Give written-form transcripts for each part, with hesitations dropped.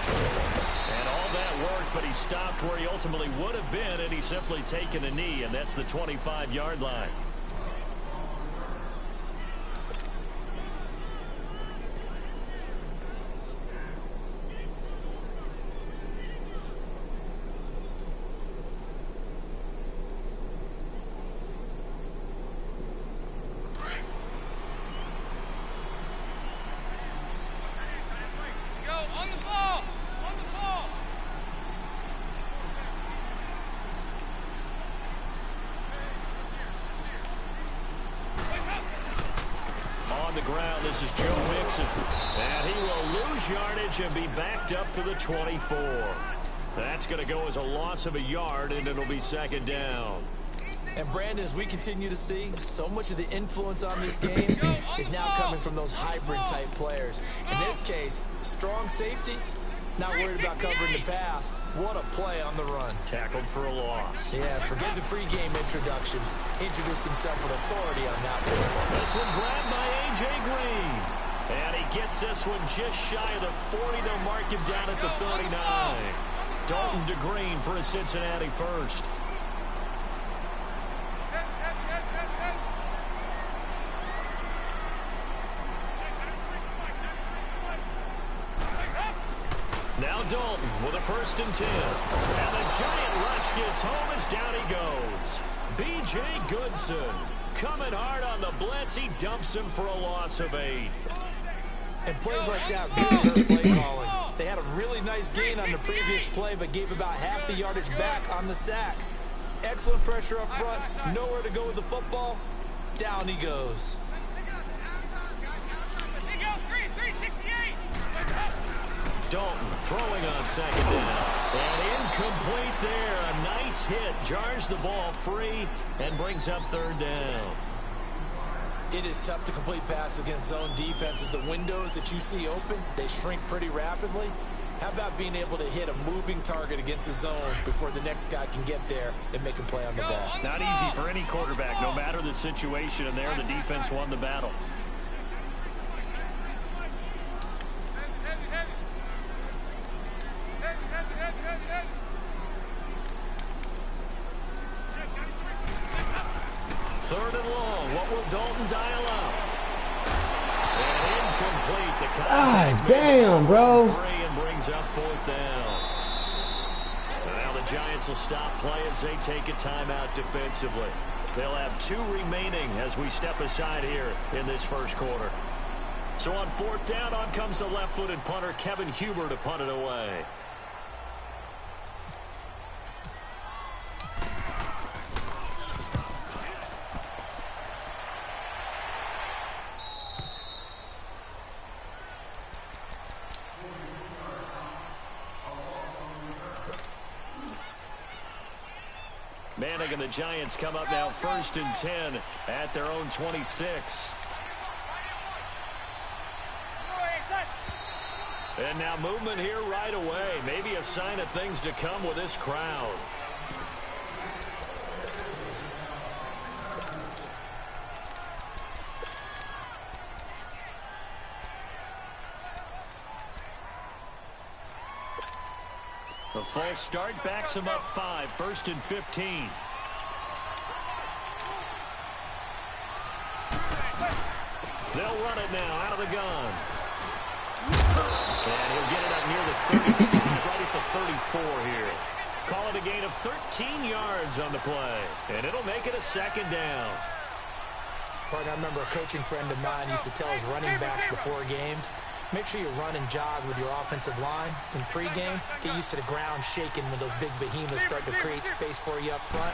And all that worked, but he stopped where he ultimately would have been, and he's simply taken a knee, and that's the 25-yard line. On the ground, this is Joe Mixon. And he will lose yardage and be backed up to the 24. That's going to go as a loss of a yard, and it'll be second down. And, Brandon, as we continue to see, so much of the influence on this game is now coming from those hybrid-type players. In this case, strong safety, not worried about covering the pass. What a play on the run. Tackled for a loss. Yeah, forget the pregame introductions. Introduced himself with authority on that one. This one grabbed by A.J. Green. And he gets this one just shy of the 40. They'll mark him down at the 39. Dalton to Green for a Cincinnati first. Now Dalton with a 1st and 10. And the giant rush gets home as down he goes. B.J. Goodson coming hard on the blitz. He dumps him for a loss of 8. And plays like that really hurt play calling. They had a really nice gain on the previous play, but gave about half the yardage back on the sack. Excellent pressure up front. Nowhere to go with the football. Down he goes. Dalton throwing on 2nd down. And incomplete there. A nice hit. Jars the ball free and brings up 3rd down. It is tough to complete passes against zone defenses. The windows that you see open, they shrink pretty rapidly. How about being able to hit a moving target against a zone before the next guy can get there and make a play on the ball? Not easy for any quarterback, no matter the situation, and there the defense won the battle. Third and long. What will Dalton dial up? And incomplete. The contact damn, bro. And brings up 4th down. Now the Giants will stop play as they take a timeout defensively. They'll have 2 remaining as we step aside here in this first quarter. So on 4th down, on comes the left-footed punter, Kevin Huber, to punt it away. Manning and the Giants come up now 1st and 10 at their own 26. And now movement here right away. Maybe a sign of things to come with this crowd. The false start backs him up 5, 1st and 15. They'll run it now out of the gun. And he'll get it up near the 35, right at the 34 here. Call it a gain of 13 yards on the play. And it'll make it a 2nd down. Partner, I remember a coaching friend of mine used to tell his running backs before games, make sure you run and jog with your offensive line in pregame. Get used to the ground shaking when those big behemoths start to create space for you up front.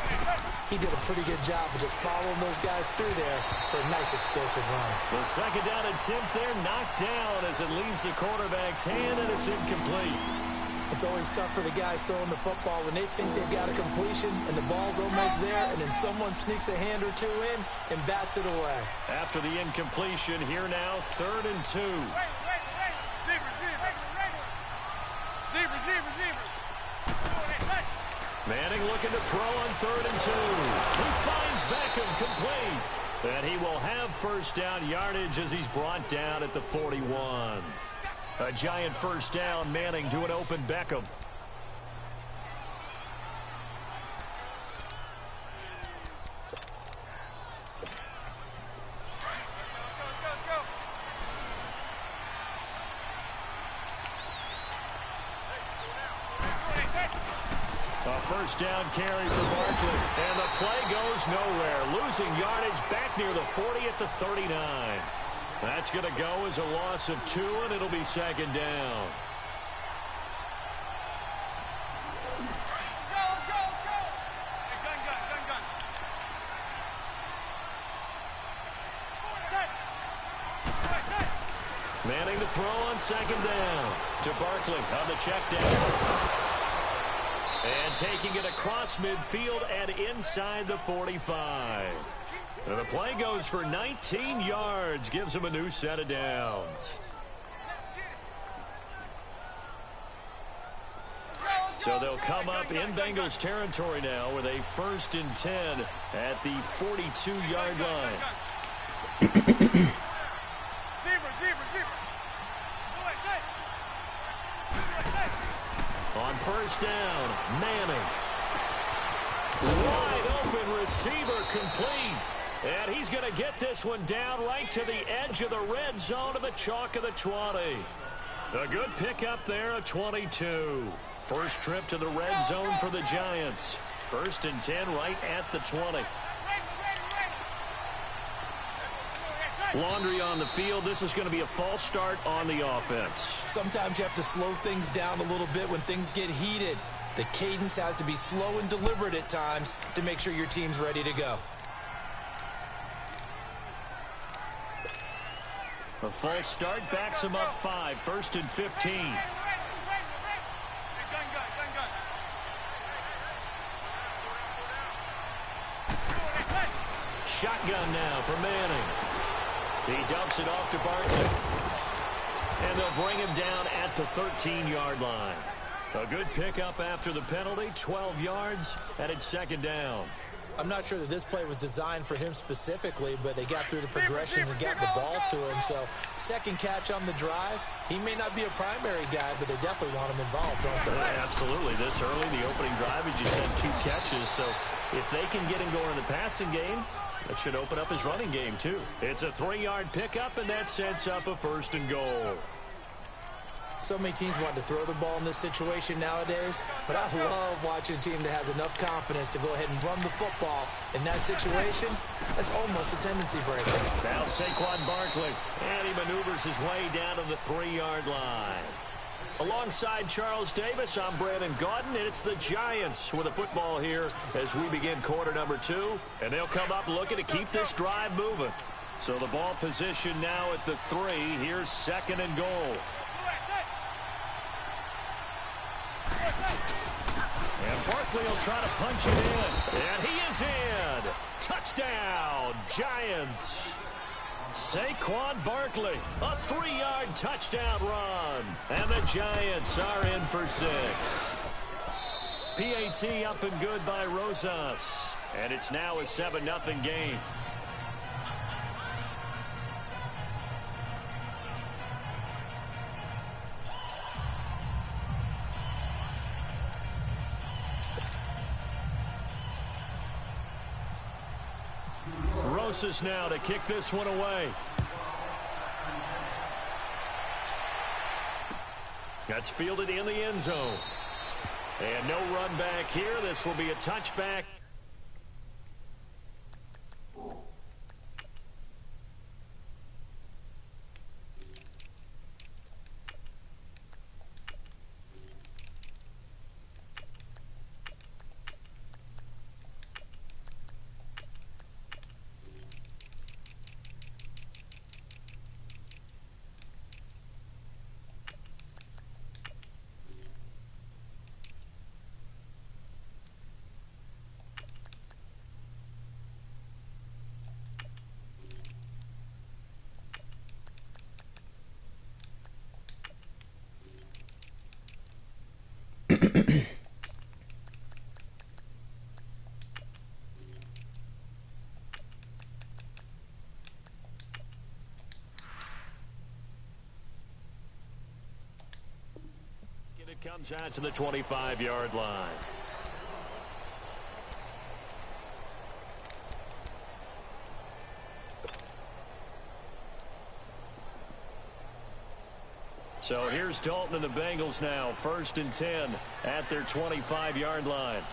He did a pretty good job of just following those guys through there for a nice explosive run. The 2nd down attempt there knocked down as it leaves the quarterback's hand, and it's incomplete. It's always tough for the guys throwing the football when they think they've got a completion and the ball's almost there, and then someone sneaks a hand or 2 in and bats it away. After the incompletion, here now, 3rd and 2. Manning looking to throw on 3rd and 2. He finds Beckham complete. And he will have 1st down yardage as he's brought down at the 41. A giant first down. Manning to an open Beckham. A first down carry for Barkley. And the play goes nowhere. Losing yardage back near the 40 at the 39. That's going to go as a loss of 2, and it'll be second down. Manning to throw on second down to Barkley on the check down. And taking it across midfield and inside the 45. And the play goes for 19 yards, gives him a new set of downs. So they'll come up in Bengals territory now with a 1st and 10 at the 42-yard line. On first down, Manning. Wide open receiver complete. And he's going to get this one down right to the edge of the red zone of the chalk of the 20. A good pickup there, a 22. First trip to the red zone for the Giants. 1st and 10 right at the 20. Laundry on the field. This is going to be a false start on the offense. Sometimes you have to slow things down a little bit when things get heated. The cadence has to be slow and deliberate at times to make sure your team's ready to go. A false start backs him up 5. 1st and 15. Shotgun now for Manning. He dumps it off to Barkley. And they'll bring him down at the 13-yard line. A good pickup after the penalty, 12 yards, and it's second down. I'm not sure that this play was designed for him specifically, but they got through the progressions and got the ball to him. So, second catch on the drive. He may not be a primary guy, but they definitely want him involved, don't they? Absolutely. This early, the opening drive, as you said, 2 catches. So, if they can get him going in the passing game, that should open up his running game, too. It's a 3-yard pickup, and that sets up a 1st and goal. So many teams want to throw the ball in this situation nowadays, but I love watching a team that has enough confidence to go ahead and run the football. In that situation, that's almost a tendency breaker. Now Saquon Barkley, and he maneuvers his way down to the 3-yard line. Alongside Charles Davis, I'm Brandon Gaudin, and it's the Giants with the football here as we begin quarter number 2. And they'll come up looking to keep this drive moving. So the ball position now at the 3. Here's 2nd and goal. And Barkley will try to punch it in. And he is in. Touchdown, Giants. Saquon Barkley, a 3-yard touchdown run. And the Giants are in for 6. PAT up and good by Rosas. And it's now a 7-0 game. Rosas now to kick this one away. That's fielded in the end zone. And no run back here. This will be a touchback. it comes out to the 25-yard line. So here's Dalton and the Bengals now, 1st and 10 at their 25-yard line.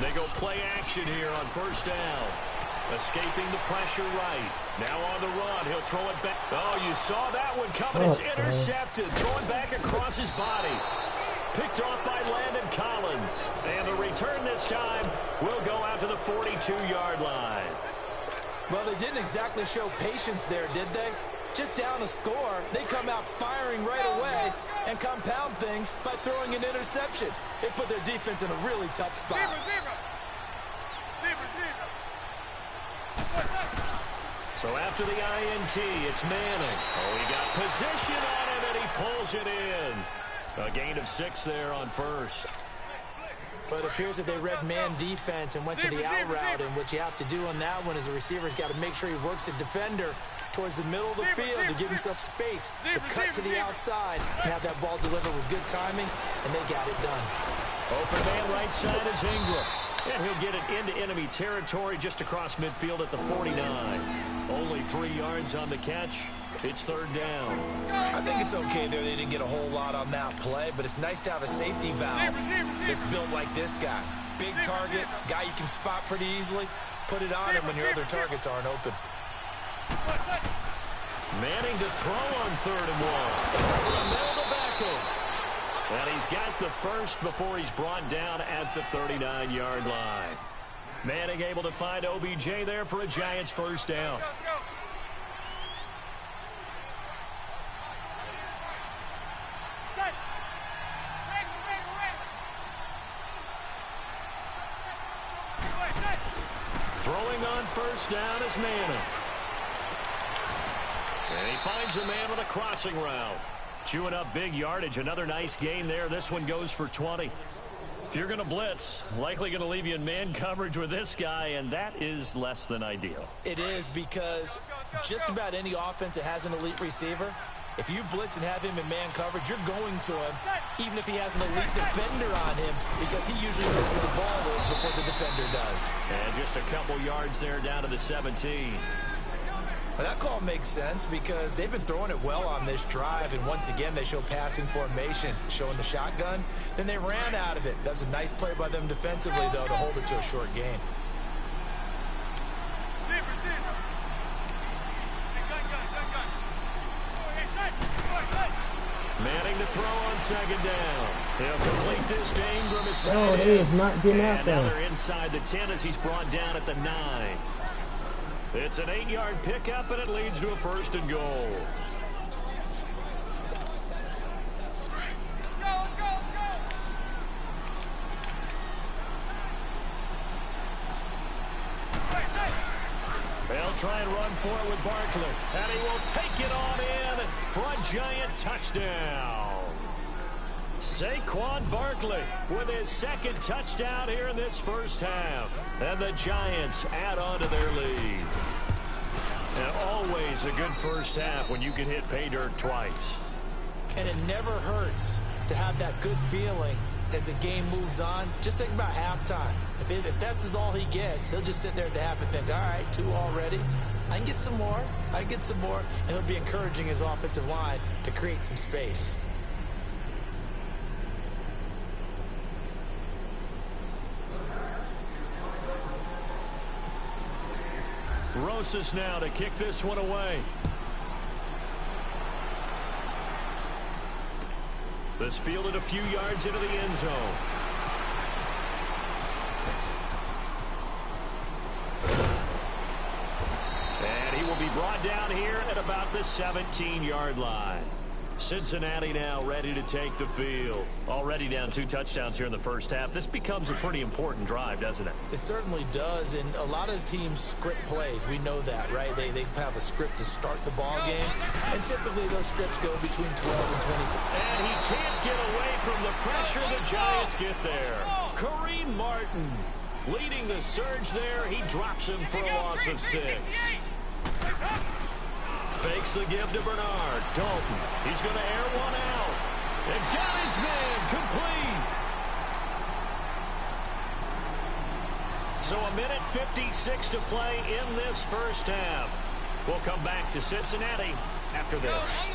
They go play action here on 1st down. Escaping the pressure right. Now on the run. He'll throw it back. Oh, you saw that one coming. It's intercepted. Throwing back across his body. Picked off by Landon Collins. And the return this time will go out to the 42-yard line. Well, they didn't exactly show patience there, did they? Just down a score, they come out firing right away and compound things by throwing an interception. It put their defense in a really tough spot. So after the INT, it's Manning. Oh, he got position on him, and he pulls it in. A gain of 6 there on 1st. But it appears that they read man defense and went to the out route, and what you have to do on that one is the receiver's got to make sure he works the defender towards the middle of the field to give himself space to cut to the outside and have that ball delivered with good timing, and they got it done. Open man right side is Ingram. And he'll get it into enemy territory just across midfield at the 49. Only 3 yards on the catch. It's 3rd down. I think it's okay there. They didn't get a whole lot on that play, but it's nice to have a safety valve that's built like this guy. Big target, guy you can spot pretty easily. Put it on him when your other targets aren't open. Manning to throw on 3rd and 1. Over the middle to Beckham. And he's got the first before he's brought down at the 39-yard line. Manning able to find OBJ there for a Giants 1st down. Throwing on 1st down is Manning. And he finds a man with a crossing route. Chewing up big yardage. Another nice gain there. This one goes for 20. If you're going to blitz, likely going to leave you in man coverage with this guy, and that is less than ideal. It is, because just about any offense that has an elite receiver, if you blitz and have him in man coverage, you're going to him, even if he has an elite defender on him, because he usually knows where the ball is before the defender does. And just a couple yards there down to the 17. Well, that call makes sense because they've been throwing it well on this drive, and once again they show passing formation, showing the shotgun. Then they ran out of it. That was a nice play by them defensively, though, to hold it to a short gain. Manning to throw on 2nd down. He'll complete this to Ingram. Oh, he is not getting out there. And now they're inside the 10 as he's brought down at the 9. It's an 8-yard pickup, and it leads to a 1st and goal. They'll try and run for it with Barkley, and he will take it on in for a Giant touchdown. Saquon Barkley with his 2nd touchdown here in this 1st half. And the Giants add on to their lead. And always a good 1st half when you can hit pay dirt twice. And it never hurts to have that good feeling as the game moves on. Just think about halftime. If that's all he gets, he'll just sit there at the half and think, all right, 2 already. I can get some more. I can get some more. And he'll be encouraging his offensive line to create some space. Rosas now to kick this one away. This fielded a few yards into the end zone. And he will be brought down here at about the 17-yard line. Cincinnati now ready to take the field. Already down 2 touchdowns here in the 1st half. This becomes a pretty important drive, doesn't it? It certainly does, and a lot of teams script plays. We know that, right? They have a script to start the ball game, and typically those scripts go between 12 and 24. And he can't get away from the pressure. The Giants get there. Kareem Martin Leading the surge there, he drops him for a loss of 6. Fakes the give to Bernard. Dalton, he's going to air one out. And got his man complete. So a minute 56 to play in this first half. We'll come back to Cincinnati after this.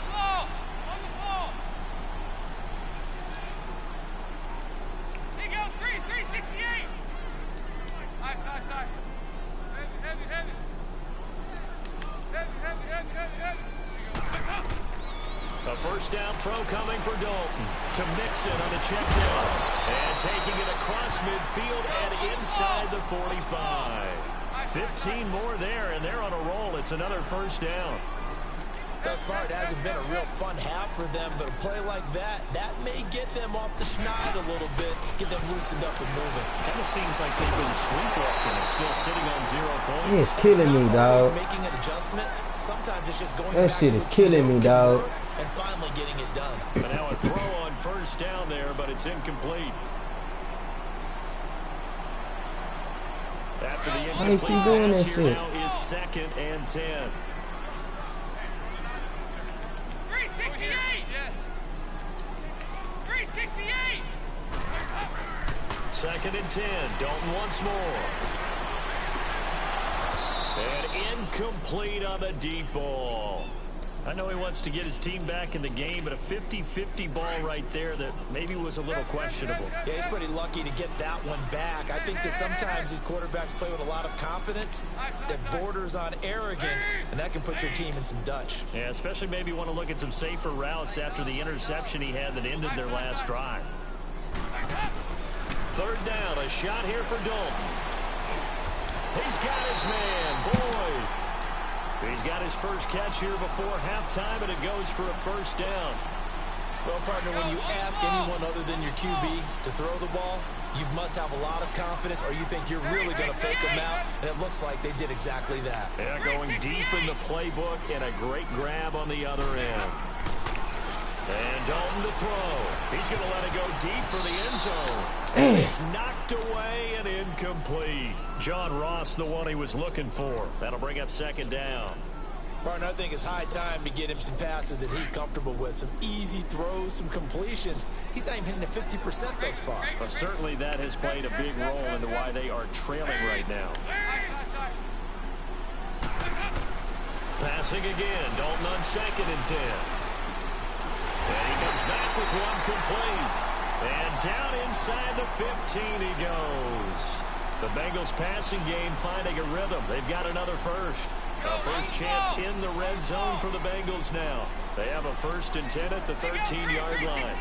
A first down throw coming for Dalton to Mixon on the check down. And taking it across midfield and inside the 45. 15 more there, and they're on a roll. It's another first down. Thus far, it hasn't been a real fun half for them, but a play like that may get them off the schneid a little bit, get them loosened up and moving. Kind of seems like they've been sleepwalking and still sitting on 0 points. It's killing me, dog. Making an adjustment. Sometimes it's just going that back shit to is killing me, dog. And finally getting it done. And now a throw on first down there, but it's incomplete. After the incomplete pass here shit? now is 2nd and 10. 368! Yes. 368! 2nd and 10. Dalton once more. And incomplete on the deep ball. I know he wants to get his team back in the game, but a 50-50 ball right there that maybe was a little questionable. Yeah, he's pretty lucky to get that one back. I think that sometimes these quarterbacks play with a lot of confidence that borders on arrogance, and that can put your team in some Dutch. Yeah, especially maybe want to look at some safer routes after the interception he had that ended their last drive. 3rd down, a shot here for Dalton. He's got his man, Boyd. He's got his first catch here before halftime, and it goes for a first down. Well, partner, when you ask anyone other than your QB to throw the ball, you must have a lot of confidence, or you think you're really going to fake them out, and it looks like they did exactly that. Yeah, going deep in the playbook, and a great grab on the other end. And Dalton to throw. He's going to let it go deep for the end zone. And it's knocked away and incomplete. John Ross, the one he was looking for. That'll bring up 2nd down. Partner, I think it's high time to get him some passes that he's comfortable with. Some easy throws, some completions. He's not even hitting the 50% thus far. Well, certainly that has played a big role into why they are trailing right now. Passing again. Dalton on 2nd and 10. And he comes back with one complete. And down inside the 15 he goes. The Bengals passing game finding a rhythm. They've got another first. A first chance in the red zone for the Bengals now. They have a 1st and 10 at the 13-yard line.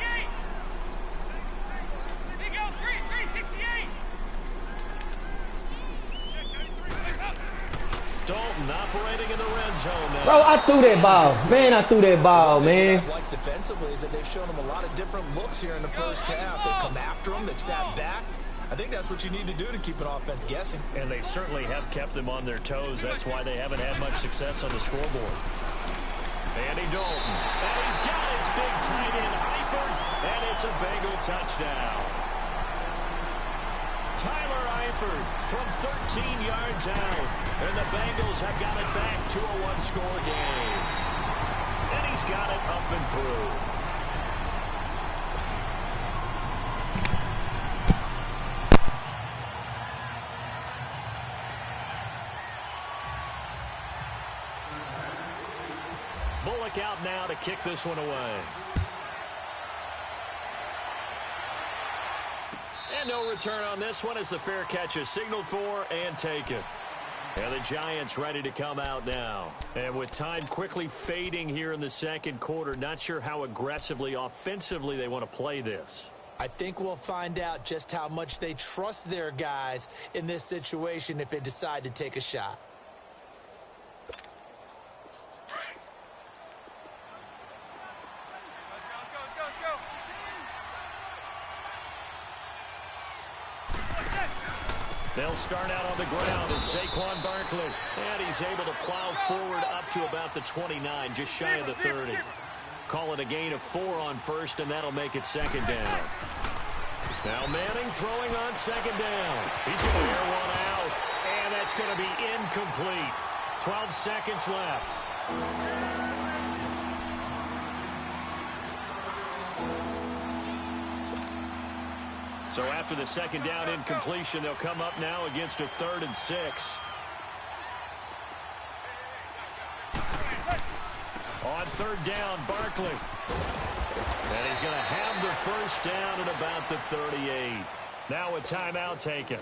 Dalton operating in the red zone now. Bro, I threw that ball. Man, I threw that ball, man. Like defensively is that they've shown him a lot of different looks here in the first half. They've come after him. They've sat back. I think that's what you need to do to keep an offense guessing. And they certainly have kept them on their toes. That's why they haven't had much success on the scoreboard. Andy Dalton. And he's got his big tight end, Eifert. And it's a Bengal touchdown. Tyler Eifert from 13 yards out. And the Bengals have got it back to a one-score game. And he's got it up and through. Bullock out now to kick this one away. And no return on this one as the fair catch is signaled for and taken. And the Giants ready to come out now. And with time quickly fading here in the second quarter, not sure how aggressively, offensively they want to play this. I think we'll find out just how much they trust their guys in this situation if they decide to take a shot. They'll start out on the ground, and Saquon Barkley. And he's able to plow forward up to about the 29, just shy of the 30. Call it a gain of 4 on first, and that'll make it 2nd down. Now Manning throwing on second down. He's going to air one out, and that's going to be incomplete. 12 seconds left. So after the second down incompletion, they'll come up now against a 3rd and 6. On 3rd down, Barkley. And he's going to have the first down at about the 38. Now a timeout taken.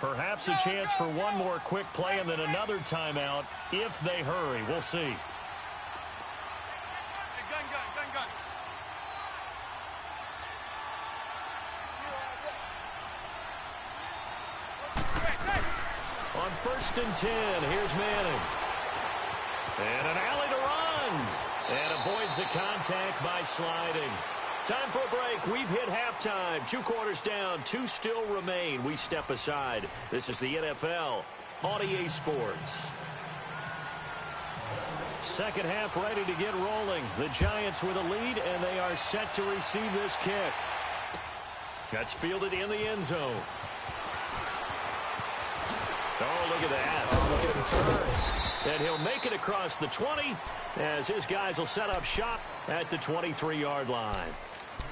Perhaps a chance for one more quick play and then another timeout if they hurry. We'll see. On 1st and 10, here's Manning. And an alley to run. And avoids the contact by sliding. Time for a break. We've hit halftime. 2 quarters down. 2 still remain. We step aside. This is the NFL on EA Sports. Second half ready to get rolling. The Giants with a lead, and they are set to receive this kick. That's fielded in the end zone. Oh, look at that. Oh, look at him turn. And he'll make it across the 20 as his guys will set up shop at the 23-yard line.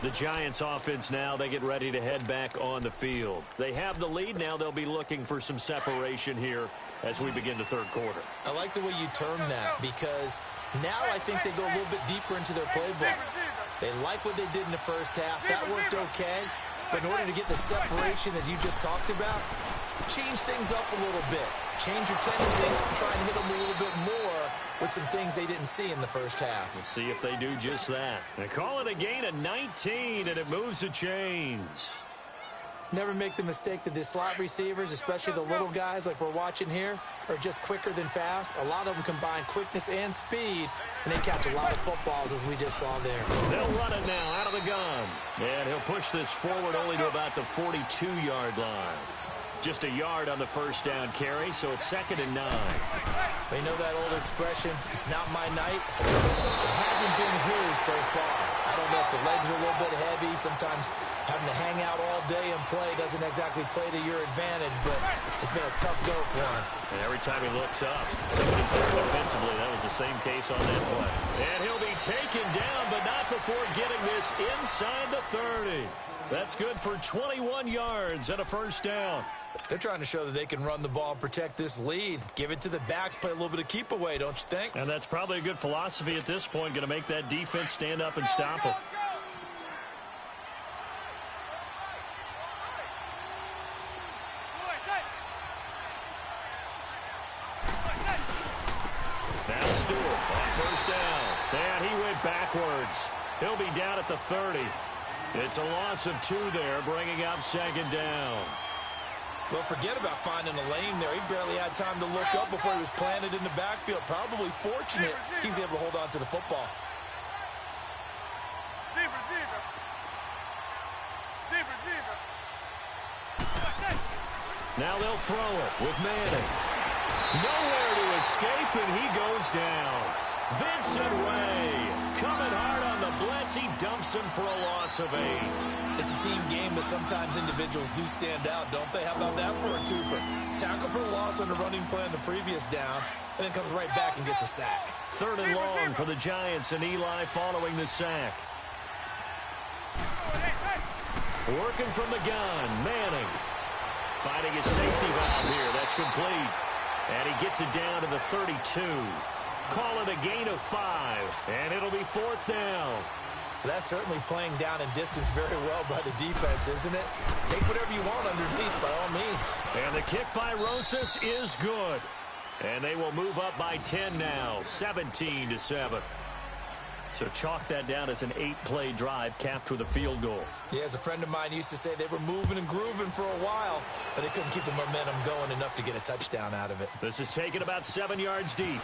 The Giants offense now, they get ready to head back on the field. They have the lead. Now they'll be looking for some separation here as we begin the 3rd quarter. I like the way you term that because now I think they go a little bit deeper into their playbook. They like what they did in the first half. That worked okay. But in order to get the separation that you just talked about, change things up a little bit. Change your tendencies and try and hit them a little bit more with some things they didn't see in the first half. Let's see if they do just that. They call it a gain of 19, and it moves the chains. Never make the mistake that the slot receivers, especially the little guys like we're watching here, are just quicker than fast. A lot of them combine quickness and speed, and they catch a lot of footballs, as we just saw there. They'll run it now out of the gun. And he'll push this forward only to about the 42-yard line. Just a yard on the first down carry, so it's 2nd and 9. They know that old expression, it's not my night. It hasn't been his so far. I don't know if the legs are a little bit heavy. Sometimes having to hang out all day and play doesn't exactly play to your advantage, but it's been a tough go for him. And every time he looks up, somebody's there defensively. That was the same case on that play. And he'll be taken down, but not before getting this inside the 30. That's good for 21 yards and a first down. They're trying to show that they can run the ball and protect this lead. Give it to the backs, play a little bit of keep away, don't you think? And that's probably a good philosophy at this point, going to make that defense stand up and stop them. Now Stewart on first down. And he went backwards. He'll be down at the 30. It's a loss of 2 there, bringing up 2nd down. Well, forget about finding a lane there. He barely had time to look up before he was planted in the backfield. Probably fortunate he was able to hold on to the football. Now they'll throw it with Manning. Nowhere to escape, and he goes down. Vincent Ray coming hard on the blitz. He dumps him for a loss of 8. It's a team game, but sometimes individuals do stand out, don't they? How about that for a twofer? Tackle for a loss on the running play on the previous down, and then comes right back and gets a sack. 3rd and long for the Giants, and Eli following the sack. Working from the gun, Manning. Finding his safety valve here. That's complete. And he gets it down to the 32. Call it a gain of 5, and it'll be 4th down. That's certainly playing down in distance very well by the defense, isn't it? Take whatever you want underneath, by all means. And the kick by Rosas is good. And they will move up by 10 now, 17-7. So chalk that down as an 8-play drive capped with a field goal. Yeah, as a friend of mine used to say, they were moving and grooving for a while, but they couldn't keep the momentum going enough to get a touchdown out of it. This is taken about 7 yards deep.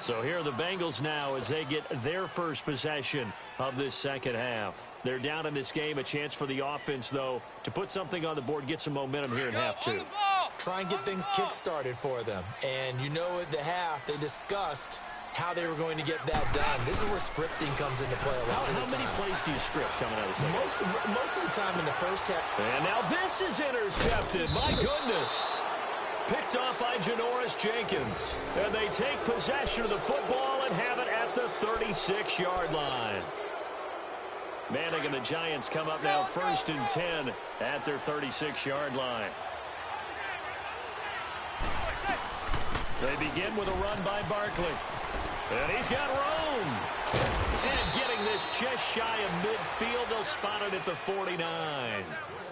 So here are the Bengals now as they get their first possession of this second half. They're down in this game. A chance for the offense, though, to put something on the board, get some momentum here in half 2. Try and get things kick-started for them. And you know at the half, they discussed how they were going to get that done. This is where scripting comes into play a lot of the time. How many plays do you script coming out of the second? Most of the time in the first half. And now this is intercepted. My goodness. Picked off by Janoris Jenkins. And they take possession of the football and have it at the 36-yard line. Manning and the Giants come up now 1st and 10 at their 36-yard line. They begin with a run by Barkley. And he's got room. And getting this just shy of midfield, they'll spot it at the 49.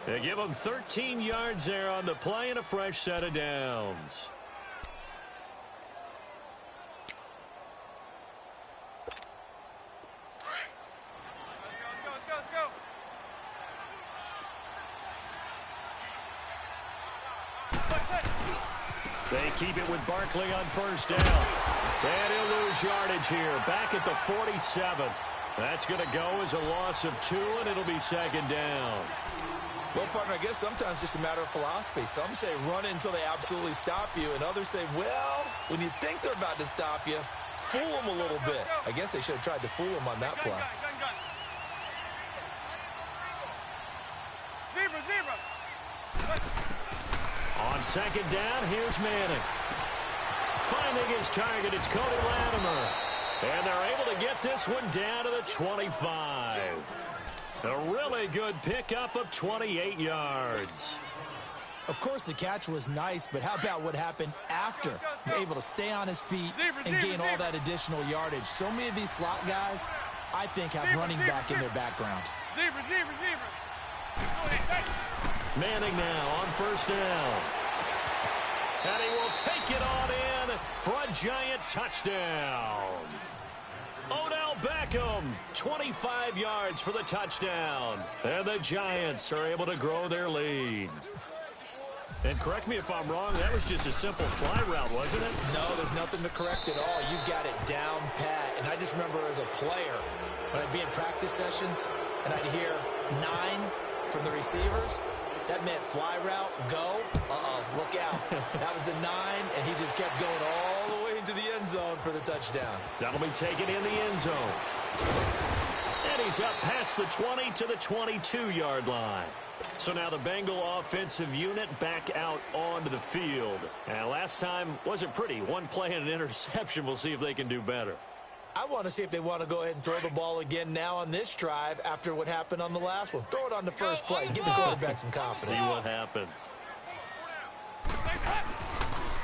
They give him 13 yards there on the play and a fresh set of downs. They keep it with Barkley on 1st down. And he'll lose yardage here. Back at the 47. That's going to go as a loss of 2, and it'll be 2nd down. Well, partner, I guess sometimes it's just a matter of philosophy. Some say run until they absolutely stop you, and others say, well, when you think they're about to stop you, fool them a little bit. I guess they should have tried to fool them on that play. On 2nd down, here's Manning. Finding his target, it's Cody Latimer. And they're able to get this one down to the 25. A really good pickup of 28 yards. Of course, the catch was nice, but how about what happened after? Able to stay on his feet and gain all that additional yardage. So many of these slot guys, I think, have running back in their background. Manning now on 1st down. And he will take it on in for a giant touchdown. Odell Beckham, 25 yards for the touchdown. And the Giants are able to grow their lead. And correct me if I'm wrong, that was just a simple fly route, wasn't it? No, there's nothing to correct at all. You got it down pat. And I just remember as a player, when I'd be in practice sessions, and I'd hear 9 from the receivers, that meant fly route, go, look out. That was the 9, and he just kept going all the way into the end zone for the touchdown. That'll be taken in the end zone. And he's up past the 20 to the 22-yard line. So now the Bengal offensive unit back out onto the field. And last time wasn't pretty. One play and an interception. We'll see if they can do better. I want to see if they want to go ahead and throw the ball again now on this drive after what happened on the last one. Throw it on the first play. Give the quarterback some confidence. See what happens.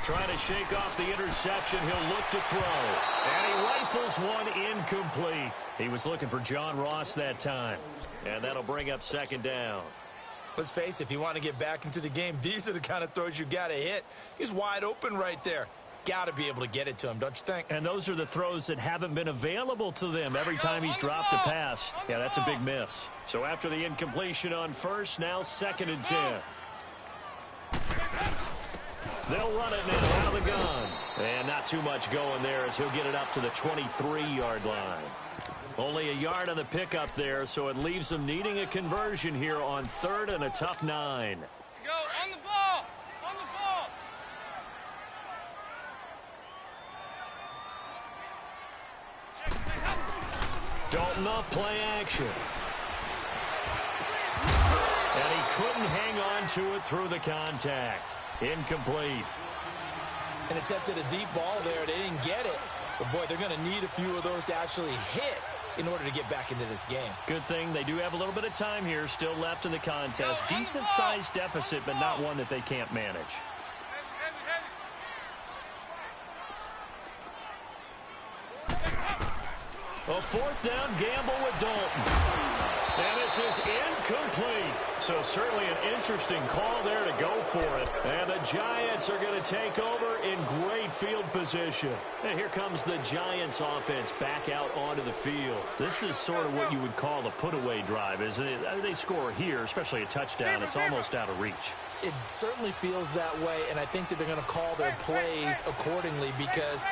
Trying to shake off the interception. He'll look to throw. And he rifles one incomplete. He was looking for John Ross that time. And that'll bring up 2nd down. Let's face it, if you want to get back into the game, these are the kind of throws you got to hit. He's wide open right there. Got to be able to get it to him, don't you think? And those are the throws that haven't been available to them every time he's dropped a pass. Yeah, that's a big miss. So after the incompletion on 1st, now 2nd and 10. They'll run it now out of the gun. And not too much going there as he'll get it up to the 23-yard line. Only a yard on the pickup there, so it leaves them needing a conversion here on 3rd and a tough 9. Go on the ball. On the ball. Dalton off play action. And he couldn't hang on to it through the contact. Incomplete. And attempted a deep ball there. They didn't get it. But, boy, they're going to need a few of those to actually hit in order to get back into this game. Good thing they do have a little bit of time here still left in the contest. Decent-sized deficit, but not one that they can't manage. A 4th down gamble with Dalton. And this is incomplete. So certainly an interesting call there to go for it. And the Giants are going to take over in great field position. And here comes the Giants offense back out onto the field. This is sort of what you would call a put-away drive, isn't it? They score here, especially a touchdown. It's almost out of reach. It certainly feels that way, and I think that they're going to call their plays accordingly because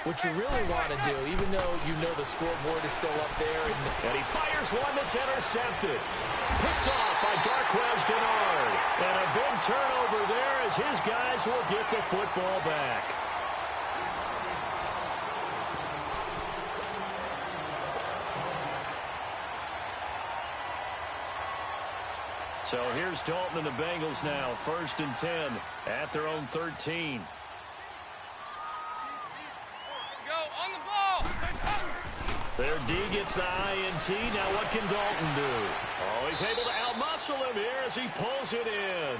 what you really want to do, even though you know the scoreboard is still up there. And he fires one that's intercepted. Picked off by Darquez Denard. And a big turnover there as his guys will get the football back. So here's Dalton and the Bengals now. 1st and 10 at their own 13. Go on the ball. Their D gets the INT. Now what can Dalton do? Oh, he's able to outmuscle him here as he pulls it in.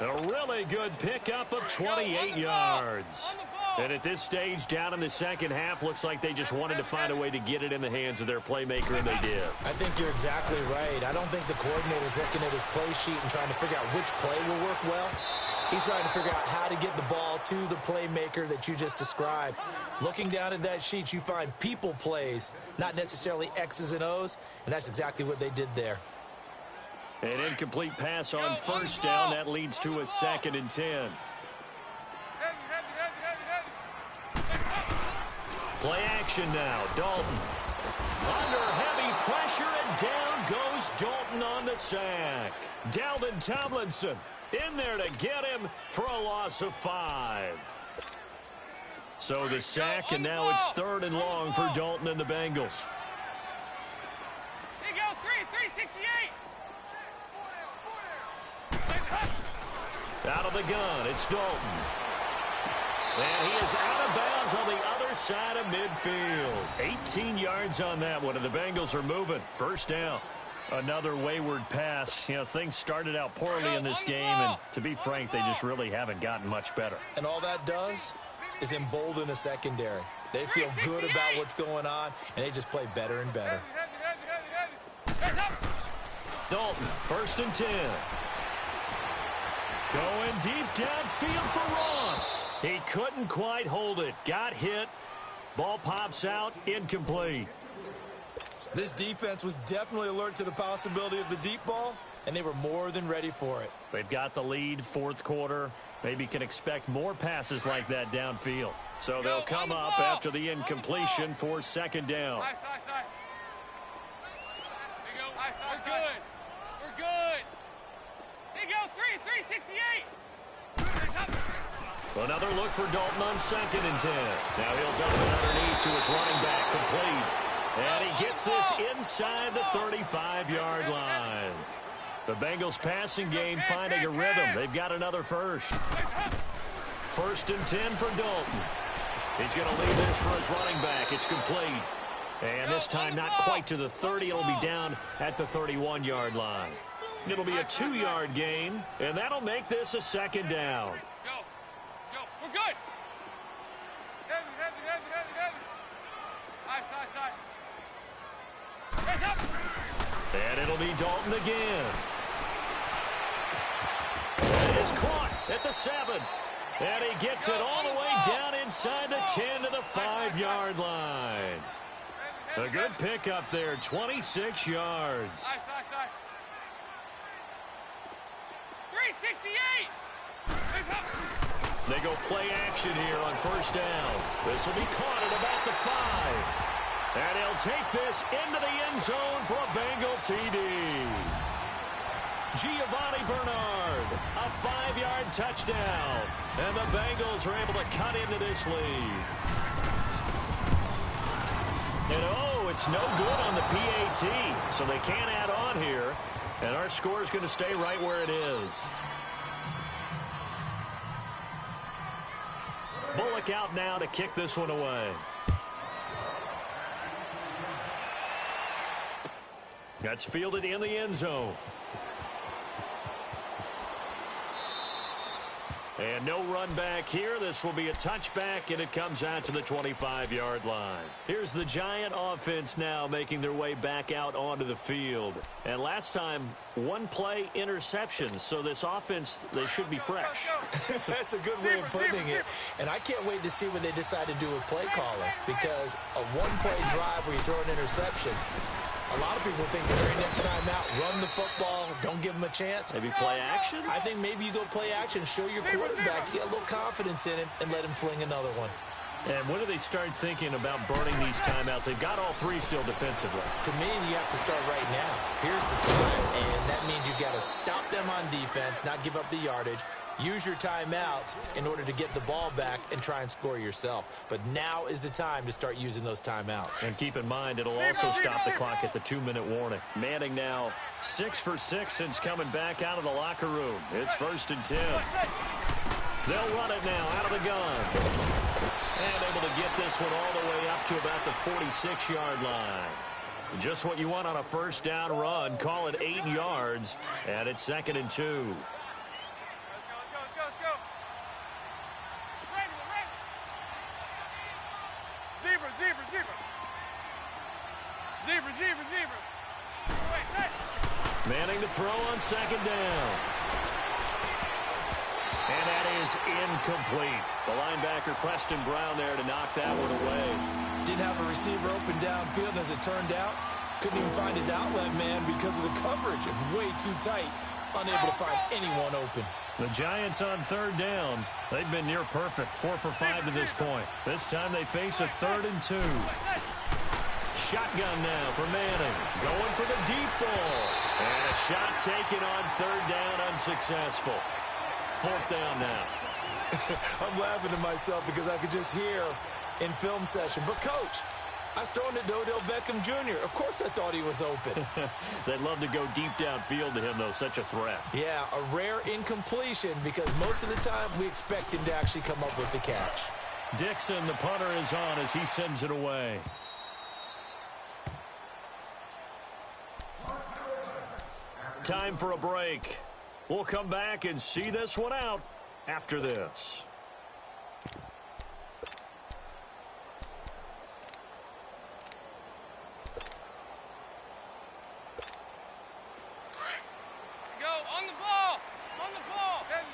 A really good pickup of 28 yards. And at this stage, down in the second half, looks like they just wanted to find a way to get it in the hands of their playmaker, and they did. I think you're exactly right. I don't think the coordinator's looking at his play sheet and trying to figure out which play will work well. He's trying to figure out how to get the ball to the playmaker that you just described. Looking down at that sheet, you find people plays, not necessarily X's and O's, and that's exactly what they did there. An incomplete pass on 1st down. That leads to a 2nd and 10. Play action now. Dalton under heavy pressure, and down goes Dalton on the sack. Dalvin Tomlinson in there to get him for a loss of 5. So the sack, and now it's 3rd and long for Dalton and the Bengals. Here you go, 368. Out of the gun, it's Dalton. And he is out of bounds on the other side of midfield. 18 yards on that one, and the Bengals are moving. 1st down. Another wayward pass. You know, things started out poorly in this game, and to be frank, they just really haven't gotten much better. And all that does is embolden the secondary. They feel good about what's going on, and they just play better and better. Dalton, 1st and 10. Going deep downfield for Ross. He couldn't quite hold it. Got hit. Ball pops out. Incomplete. This defense was definitely alert to the possibility of the deep ball, and they were more than ready for it. They've got the lead, 4th quarter. Maybe can expect more passes like that downfield. So they'll come up after the incompletion for 2nd down. We're good. We're good. Here you go, 368. Another look for Dalton on 2nd and 10. Now he'll dump it underneath to his running back, complete. And he gets this inside the 35-yard line. The Bengals passing game finding a rhythm. They've got another first. 1st and 10 for Dalton. He's going to leave this for his running back. It's complete. And this time not quite to the 30. It'll be down at the 31-yard line. It'll be a 2-yard gain, and that'll make this a 2nd down. Go. We're good. Heavy. Side. And it'll be Dalton again. And it's caught at the 7. And he gets it all the way down inside the 10 to the 5-yard line. A good pickup there, 26 yards. Side. 368. They go play action here on 1st down. This will be caught at about the 5. And he'll take this into the end zone for a Bengal TD. Giovanni Bernard, a 5-yard touchdown. And the Bengals are able to cut into this lead. And oh, it's no good on the PAT. So they can't add on here. And our score is going to stay right where it is. Bullock out now to kick this one away. That's fielded in the end zone. And no run back here. This will be a touchback, and it comes out to the 25-yard line. Here's the Giant offense now making their way back out onto the field. And last time, 1-play interceptions. So this offense, they should be fresh. That's a good way of putting it. And I can't wait to see what they decide to do with play calling, because a 1-play drive where you throw an interception, a lot of people think the very next time out, run the football, don't give them a chance. Maybe play action? I think maybe you go play action, show your quarterback, get a little confidence in him, and let him fling another one. And when do they start thinking about burning these timeouts? They've got all 3 still defensively. To me, you have to start right now. Here's the time, and that means you've got to stop them on defense, not give up the yardage, Use your timeouts in order to get the ball back and try and score yourself. But now is the time to start using those timeouts. And keep in mind, it'll also stop the clock at the 2-minute warning. Manning now 6 for 6 since coming back out of the locker room. It's 1st and 10. They'll run it now out of the gun. And able to get this one all the way up to about the 46-yard line. Just what you want on a first down run. Call it 8 yards. And it's 2nd and 2. Zebra. Manning to throw on 2nd down. And that is incomplete. The linebacker, Preston Brown, there to knock that one away. Didn't have a receiver open downfield, and as it turned out, couldn't even find his outlet man because of the coverage. It's way too tight. Unable to find anyone open. The Giants on 3rd down. They've been near perfect. 4 for 5 to this point. This time they face a 3rd and 2. Shotgun now for Manning. Going for the deep ball. And a shot taken on 3rd down, unsuccessful. 4th down now. I'm laughing to myself because I could just hear in film session. But, Coach, I was throwing to Odell Beckham Jr. Of course I thought he was open. They'd love to go deep downfield to him, though. Such a threat. Yeah, a rare incompletion because most of the time we expect him to actually come up with the catch. Dixon, the punter, is on as he sends it away. Time for a break. We'll come back and see this one out after this. Go, on the ball. Heavy.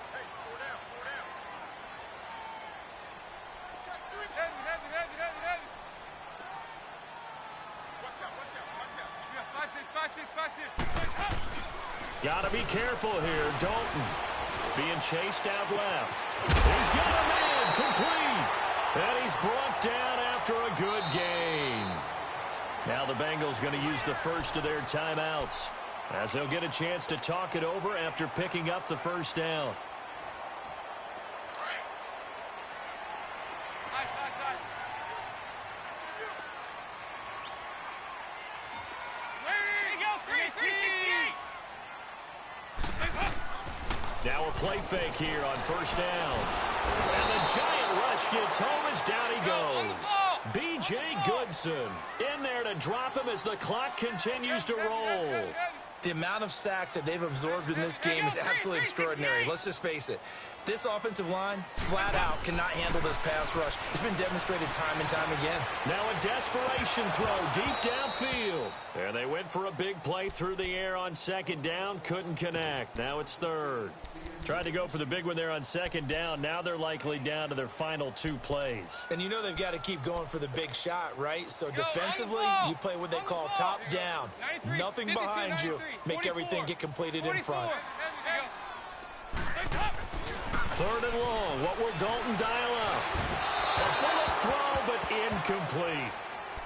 Hey, four down. Heavy. Watch out. Yeah, 5-6. Got to be careful here. Dalton being chased out left. He's got a man complete. And he's brought down after a good gain. Now the Bengals going to use the first of their timeouts as they'll get a chance to talk it over after picking up the first down. Now a play fake here on 1st down. And the giant rush gets home as down he goes. B.J. Goodson in there to drop him as the clock continues to roll. The amount of sacks that they've absorbed in this game is absolutely extraordinary. Let's just face it. This offensive line, flat out, cannot handle this pass rush. It's been demonstrated time and time again. Now a desperation throw deep downfield. And they went for a big play through the air on 2nd down. Couldn't connect. Now it's 3rd. Tried to go for the big one there on 2nd down. Now they're likely down to their final 2 plays. And you know they've got to keep going for the big shot, right? So defensively, you play what they call top down. Nothing behind you. Make everything get completed in front. 3rd and long. What will Dalton dial up? A bullet throw, but incomplete.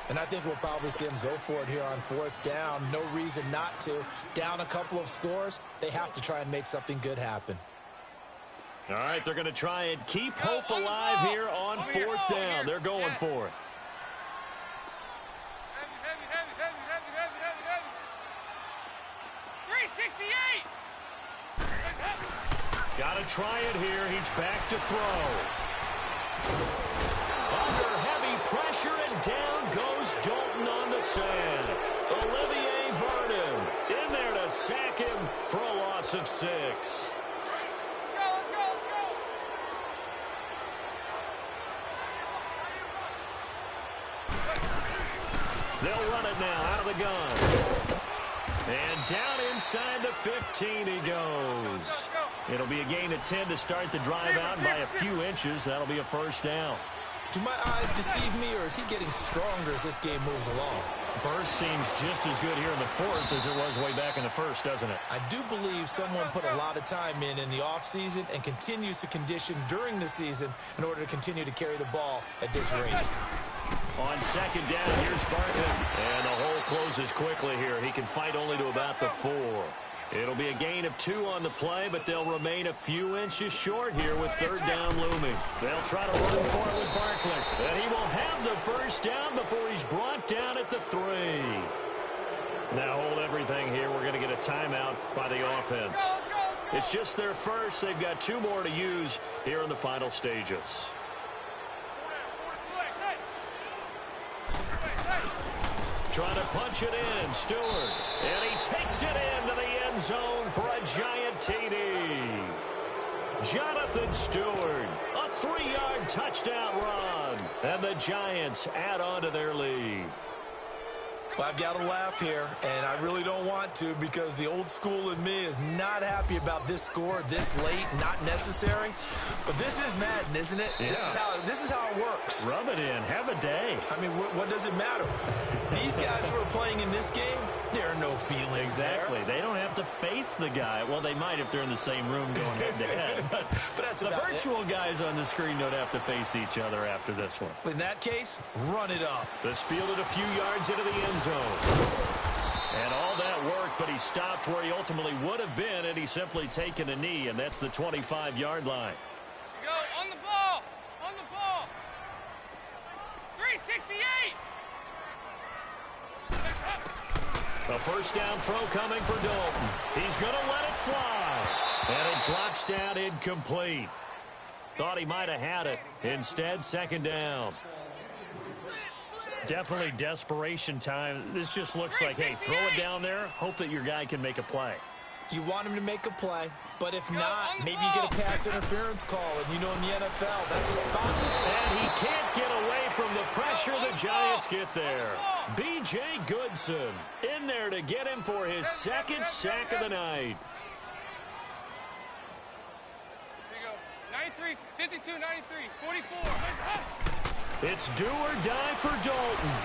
And I think we'll probably see him go for it here on 4th down. No reason not to. Down a couple of scores, they have to try and make something good happen. All right, they're going to try and keep hope alive here on 4th down. They're going for it. Heavy. 368. Got to try it here. He's back to throw. Under heavy pressure, and down goes Dalton on the sand. Olivier Vernon in there to sack him for a loss of 6. Let's go. They'll run it now out of the gun. And down inside the 15 he goes. It'll be a gain of 10 to start the drive out, and by a few inches, that'll be a 1st down. Do my eyes deceive me, or is he getting stronger as this game moves along? Burst seems just as good here in the 4th as it was way back in the 1st, doesn't it? I do believe someone put a lot of time in the offseason and continues to condition during the season in order to continue to carry the ball at this rate. On 2nd down, here's Barton. And the hole closes quickly here. He can fight only to about the 4. It'll be a gain of 2 on the play, but they'll remain a few inches short here with third down looming. They'll try to run for it with Barkley. And he will have the first down before he's brought down at the 3. Now hold everything here. We're going to get a timeout by the offense. It's just their first. They've got 2 more to use here in the final stages. Trying to punch it in, Stewart. And he takes it into the end zone for a giant TD. Jonathan Stewart, a 3-yard touchdown run. And the Giants add on to their lead. Well, I've got to laugh here, and I really don't want to because the old school in me is not happy about this score this late, not necessary. But this is Madden, isn't it? Yeah. This is how it works. Rub it in. Have a day. I mean, what does it matter? These guys who are playing in this game, there are no feelings Exactly. there. They don't have to face the guy. Well, they might if they're in the same room going head-to-head. But that's the about virtual guys on the screen don't have to face each other after this one. In that case, run it up. This fielded a few yards into the end zone. And all that work, but he stopped where he ultimately would have been, and he's simply taken a knee, and that's the 25-yard line. Go on the ball. On the ball. 368. A first down throw coming for Dalton. He's going to let it fly. And it drops down incomplete. Thought he might have had it. Instead, second down. Definitely desperation time. This just looks like, hey, throw it down there. Hope that your guy can make a play. You want him to make a play, but if not, maybe you get a pass interference call. And you know in the NFL, that's a spot. And he can't get away from the pressure. The Giants get there. B.J. Goodson in there to get him for his second sack of the night. Here you go. 93, 52, 93, 44. It's do or die for Dalton.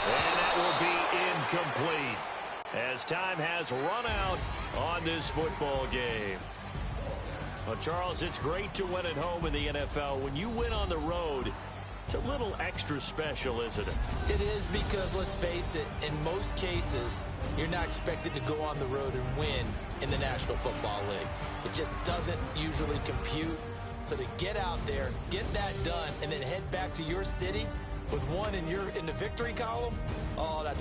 And that will be incomplete as time has run out on this football game. Well, Charles, it's great to win at home in the NFL. When you win on the road, it's a little extra special, isn't it? It is because, let's face it, in most cases, you're not expected to go on the road and win in the National Football League. It just doesn't usually compute. So to get out there, get that done, and then head back to your city with one in the victory column, oh, that's...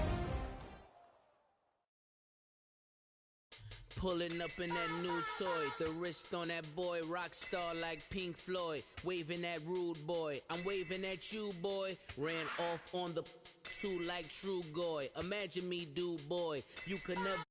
Pulling up in that new toy, the wrist on that boy, rock star like Pink Floyd, waving at rude boy, I'm waving at you boy, ran off on the two like True Goy, imagine me do boy, you could never